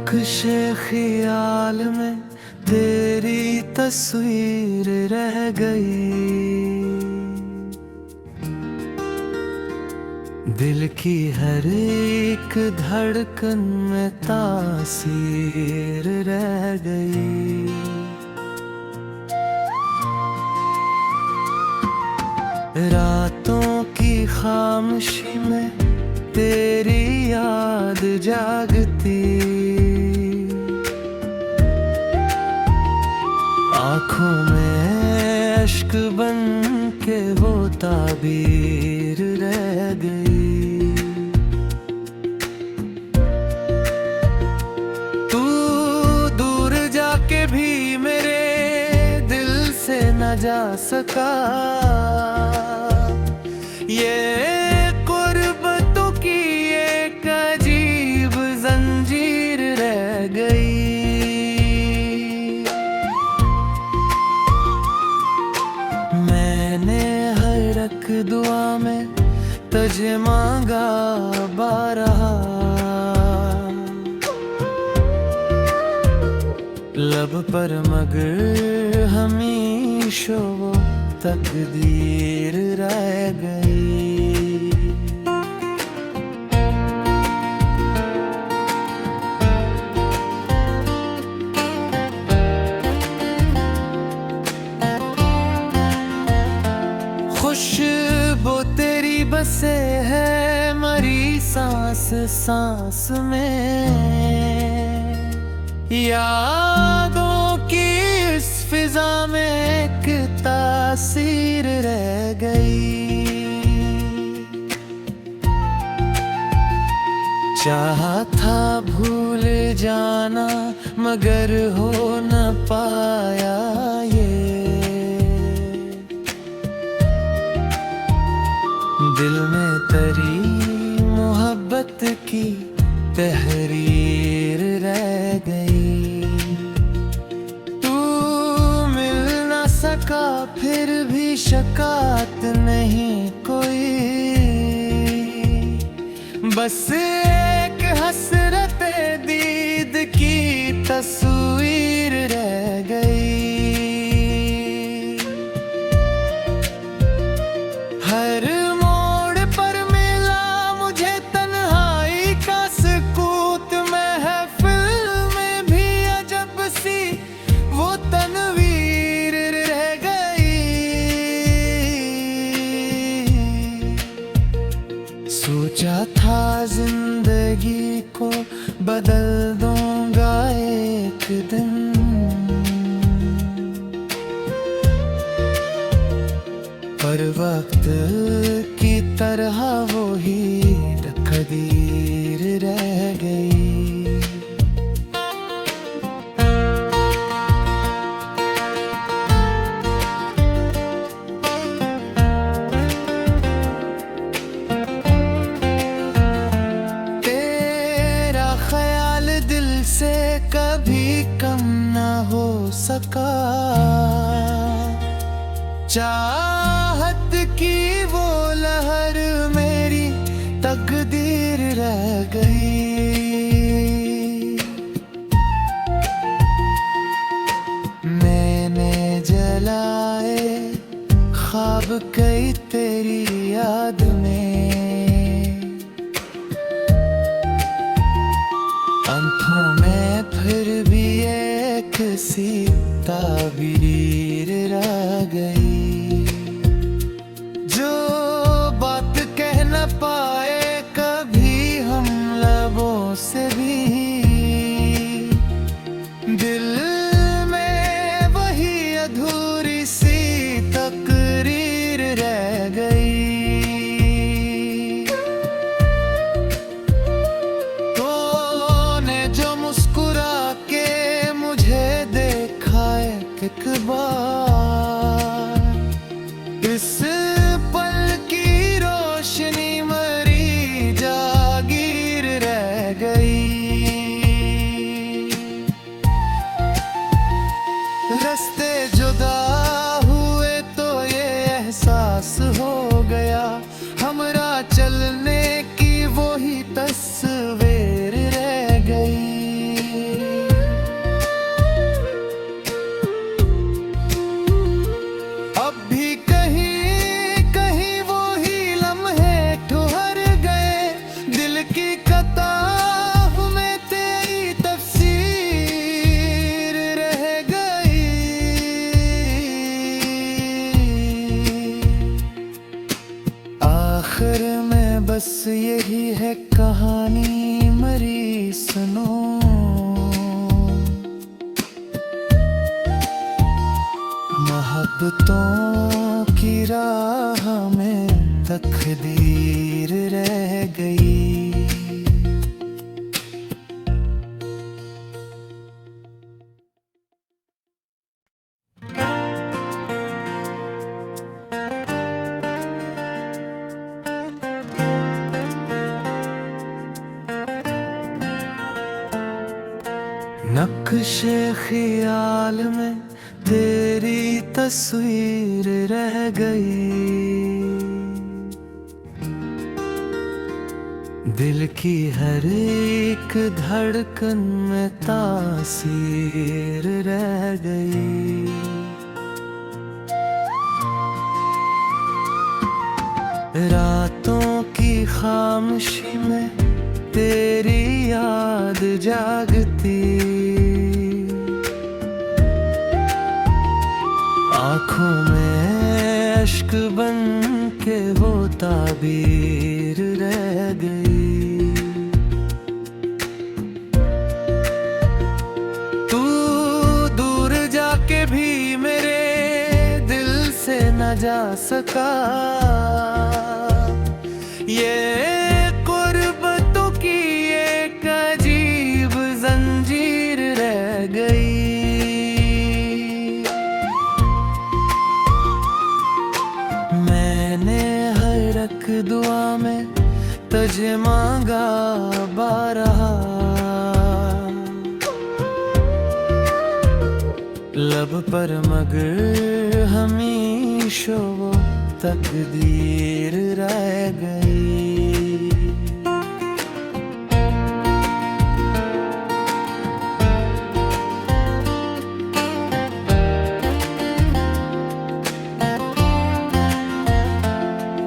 नक्शे ख्याल में तेरी तस्वीर रह गई। दिल की हर एक धड़कन में तासीर रह गई। रातों की खामोशी में तेरी याद जागती। आँखों में अश्क बन के वो ताबीर रह गई। तू दूर जाके भी मेरे दिल से न जा सका। ये कुर्बतों की एक अजीब जंजीर रह गई। मैंने हर एक दुआ में तुझे मांगा बारहा। लब पर मगर हमेशा वो तकदीर रह गई। खुशबू तेरी बसे है मरी सांस सांस में। यादों की इस फिजा में एक तासीर रह गई। चाहा था भूल जाना मगर हो न पाया ये। दिल में तरी मोहब्बत की तहरीर रह गई। तू मिल न सका फिर भी शिकायत नहीं कोई। बस एक हसरत दीद की तस्वीर रह गई। हर सोचा था जिंदगी को बदल दूंगा एक दिन। पर वक्त की तरह वो ही तकदीर रह गई। से कभी कम न हो सका। चाहत की वो लहर मेरी तकदीर रह गई। मैंने जलाए ख्वाब कई तेरी याद में। आँखों में फिर भी एक सी ताबीर रह गई। जो बात कह न पाए कभी हम लबों से भी। दिल में वही अधूरी सी तकरीर रह गई। एक बार इस पल की रोशनी मरी जागीर रह गई। रास्ते जुदा हुए तो ये एहसास हो गया। हमरा चलने की वो ही तस्वीर रह गई। यही है कहानी मरी सुनो। मोहब्बतों की राह में तकदीर रह गई। नक्शे ख्याल में तेरी तस्वीर रह गई। दिल की हर एक धड़कन में तासीर रह गई। रातों की खामोशी में तेरी याद जागती। आँखों में अश्क बन के वो ताबीर रह गई। तू दूर जाके भी मेरे दिल से न जा सका। ये दुआ में तुझे मांगा बारहा। लब पर मगर हमेशा वो तकदीर रह गई।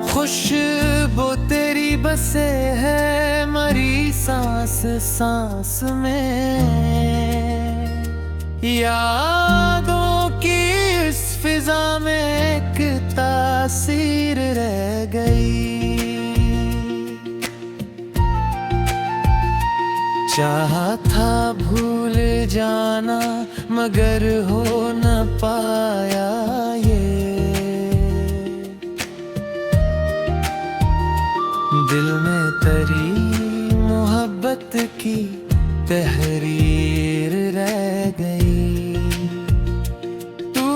खुशबू तेरी बसे है मरी सांस सांस में। यादों की इस फिजा में एक तासीर रह गई। चाहा था भूल जाना मगर हो न पाया ये। दिल में तरी मोहब्बत की तहरीर रह गई। तू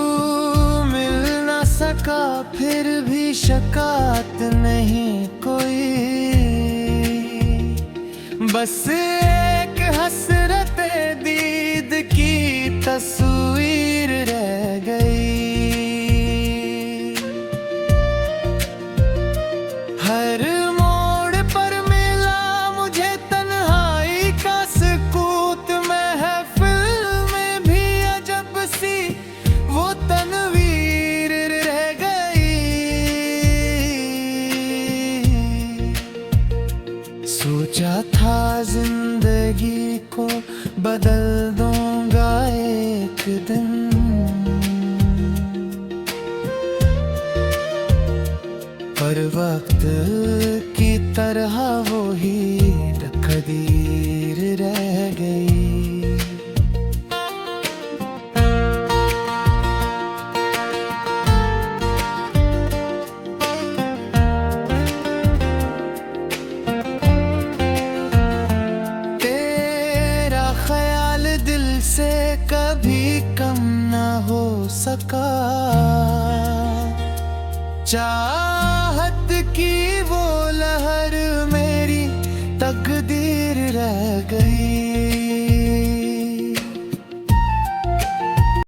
मिल न सका फिर भी शिकायत नहीं कोई। बस एक हसरत दीद की तस्वीर रह गई। हर सोचा था जिंदगी को बदल दूंगा एक दिन। पर वक्त की तरह वो ही तकदीर रह गई। से कभी कम ना हो सका।